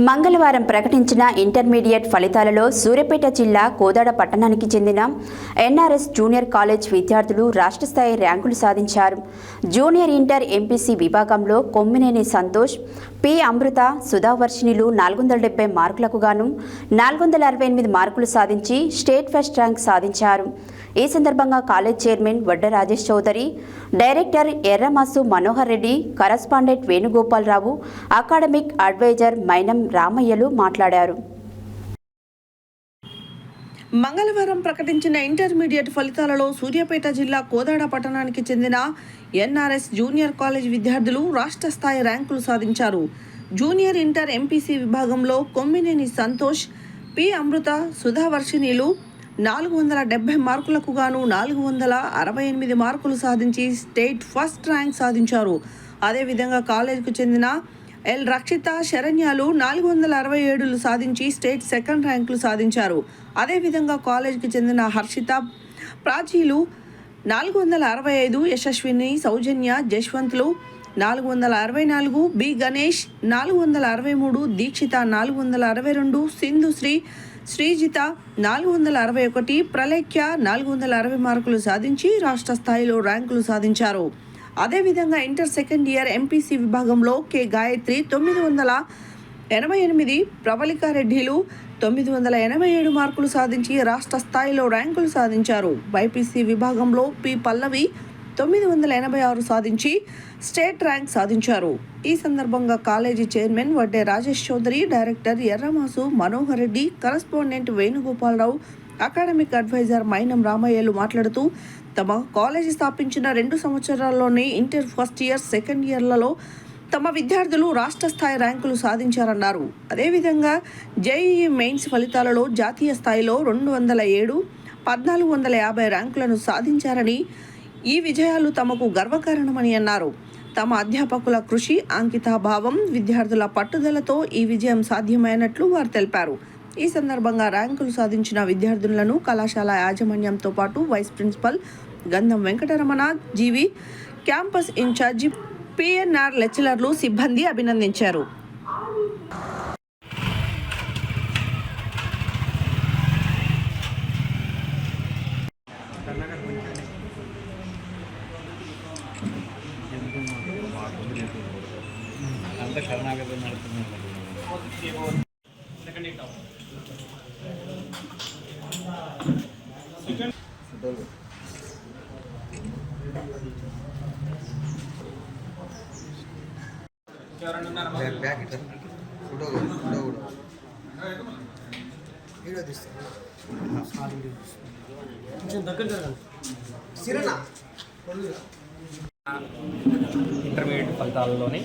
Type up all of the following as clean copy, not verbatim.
మంగళవారం ప్రకటించిన ఇంటర్మీడియట్ ఫలితాలలో సూర్యాపేట జిల్లా కోదాడ పట్టణానికి చెందిన ఎన్ఆర్ఎస్ జూనియర్ కాలేజ్ విద్యార్థులు రాష్ట్ర స్థాయి ర్యాంకులు సాధించారు. జూనియర్ ఇంటర్ ఎంపీసీ విభాగంలో కొమ్మినేని సంతోష్, పి అమృత, సుధావర్షిణిలు 470 మార్కులకు గాను 468 మార్కులు సాధించి స్టేట్ ఫస్ట్ ర్యాంక్ సాధించారు. ఈ సందర్భంగా college chairman Vadda Rajesh Chowdary, director Erramasu Manohar Reddy, correspondent Venugopalarao, academic adviser Mainam రామయ్యలు మాట్లాడారు. మంగళవారం ప్రకటించిన ఇంటర్మీడియట్ ఫలితాలలో సూర్యాపేట జిల్లా కోదాడ పట్టణానికి చెందిన ఎన్ఆర్ఎస్ జూనియర్ కాలేజ్ విద్యార్థులు రాష్ట్ర స్థాయి ర్యాంకులు సాధించారు. జూనియర్ ఇంటర్ ఎంపీసీ విభాగంలో కొమ్మినేని సంతోష్, పి అమృత, సుధావర్షిణిలు 470 మార్కులకు గాను 468 మార్కులు సాధించి స్టేట్ ఫస్ట్ ర్యాంక్ సాధించారు. అదేవిధంగా కాలేజీకు చెందిన ఎల్ రక్షిత, శరణ్యాలు 467 సాధించి స్టేట్ సెకండ్ ర్యాంకులు సాధించారు. అదేవిధంగా కాలేజీకి చెందిన హర్షిత, ప్రాచీలు 465, యశస్విని, సౌజన్య, జశ్వంత్లు 464, బి గణేష్ 463, దీక్షిత 462, సింధుశ్రీ, శ్రీజిత 461, ప్రలేఖ్య 460 మార్కులు సాధించి రాష్ట్ర స్థాయిలో ర్యాంకులు సాధించారు. అదేవిధంగా ఇంటర్ సెకండ్ ఇయర్ ఎంపీసీ విభాగంలో కె గాయత్రి 988, ప్రవళికారెడ్డిలు 987 మార్కులు సాధించి రాష్ట్ర స్థాయిలో ర్యాంకులు సాధించారు. బైపీసీ విభాగంలో పి పల్లవి 986 సాధించి స్టేట్ ర్యాంక్ సాధించారు. ఈ సందర్భంగా college chairman Vadde Rajesh Chowdary, director Erramasu Manohar Reddy, correspondent Venugopalarao, academic adviser Mainam రామయ్యలు మాట్లాడుతూ తమ కాలేజీ స్థాపించిన 2 సంవత్సరాల్లోనే ఇంటర్ ఫస్ట్ ఇయర్, సెకండ్ ఇయర్లలో తమ విద్యార్థులు రాష్ట్ర స్థాయి ర్యాంకులు సాధించారన్నారు. అదేవిధంగా జేఈఈ మెయిన్స్ ఫలితాలలో జాతీయ స్థాయిలో 207, 1450 ర్యాంకులను సాధించారని, ఈ విజయాలు తమకు గర్వకారణమని అన్నారు. తమ అధ్యాపకుల కృషి, అంకితాభావం, విద్యార్థుల పట్టుదలతో ఈ విజయం సాధ్యమైనట్లు వారు తెలిపారు. ఈ సందర్భంగా ర్యాంకులు సాధించిన విద్యార్థులను కళాశాల యాజమాన్యంతో పాటు వైస్ ప్రిన్సిపల్ గంధం వెంకటరమణ, జీవి, క్యాంపస్ ఇన్ఛార్జి, పిఎన్ఆర్ లెక్చరర్లు, సిబ్బంది అభినందించారు. ఇంటర్మీడియట్ ఫలితాలలోని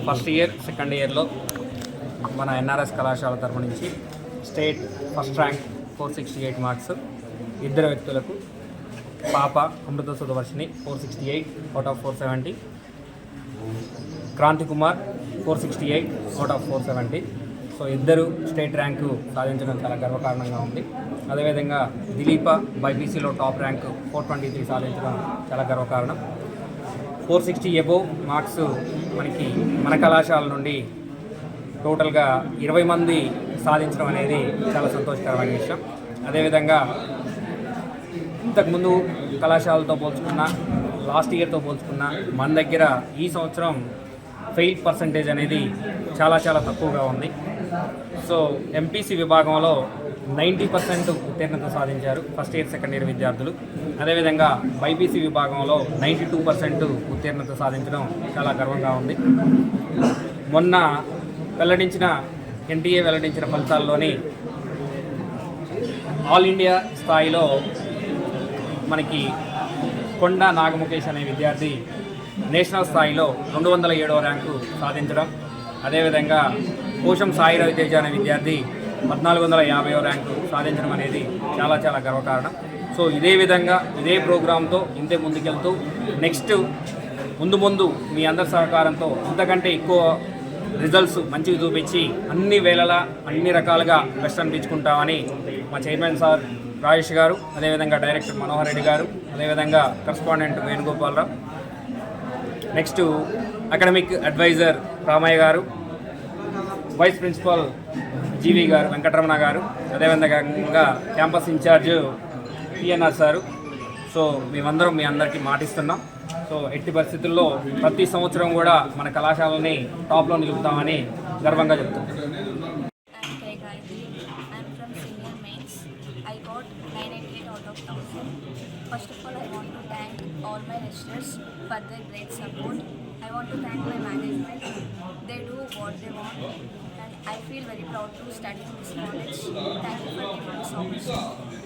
ఫస్ట్ ఇయర్, సెకండ్ ఇయర్లో మన ఎన్ఆర్ఎస్ కళాశాల తరఫు నుంచి స్టేట్ ఫస్ట్ ర్యాంక్ 468 మార్క్స్ ఇద్దరు వ్యక్తులకు, పాప Amrutha Sudhavarshini 468 out of 470, Kranthi Kumar 468 out of 470. So ఇద్దరు స్టేట్ ర్యాంకు సాధించడం చాలా గర్వకారణంగా ఉంది. అదేవిధంగా దిలీప బైపీసీలో టాప్ ర్యాంకు 423 సాధించడం చాలా గర్వకారణం. 460 అబోవ్ మార్క్స్ మనకి మన కళాశాల నుండి టోటల్గా 20 మంది సాధించడం అనేది చాలా సంతోషకరమైన విషయం. అదేవిధంగా ఇంతకుముందు కళాశాలతో పోల్చుకున్న, లాస్ట్ ఇయర్తో పోల్చుకున్న మన దగ్గర ఈ సంవత్సరం ఫెయిల్ పర్సంటేజ్ అనేది చాలా చాలా తక్కువగా ఉంది. సో ఎంపీసీ విభాగంలో 90% ఉత్తీర్ణత సాధించారు ఫస్ట్ ఇయర్, సెకండ్ ఇయర్ విద్యార్థులు. అదేవిధంగా బైపీసీ విభాగంలో 92% ఉత్తీర్ణత సాధించడం చాలా గర్వంగా ఉంది. మొన్న ఎన్టీఏ వెల్లడించిన ఫలితాల్లోని ఆల్ ఇండియా స్థాయిలో మనకి కొండ నాగముఖేష్ అనే విద్యార్థి నేషనల్ స్థాయిలో 207వ ర్యాంకు సాధించడం, అదేవిధంగా కోశం సాయి రవితేజ అనే విద్యార్థి 1450వ ర్యాంకు సాధించడం అనేది చాలా చాలా గర్వకారణం. సో ఇదే విధంగా ఇదే ప్రోగ్రాంతో ఇంతే ముందుకెళ్తూ నెక్స్ట్ ముందు మీ అందరి సహకారంతో ఇంతకంటే ఎక్కువ రిజల్ట్స్ మంచిగా చూపించి అన్ని వేళలా అన్ని రకాలుగా బెస్ట్ అనిపించుకుంటామని మా చైర్మన్ సార్ రాజేష్ గారు, అదేవిధంగా డైరెక్టర్ మనోహర్ రెడ్డి గారు, అదేవిధంగా correspondent Venugopalarao, next academic adviser Ramaiah గారు, వైస్ ప్రిన్సిపల్ జీవి గారు వెంకటరమణ గారు, అదేవిధంగా campus incharge PNR sir. So మేమందరం మీ అందరికీ మాటిస్తున్నాం. సో ఎట్టి పరిస్థితుల్లో ప్రతి సంవత్సరం కూడా మన కళాశాలని టాప్లో నిలుపుతామని గర్వంగా చెప్తున్నాం. I'm K. Gayatri. I'm from Senior Mains. I got 988 out of 1000. First of all, I want to thank all my lecturers for their great support. I want to thank my management. They do what they want, and I feel very proud to study in this college. Thank you for giving me so much.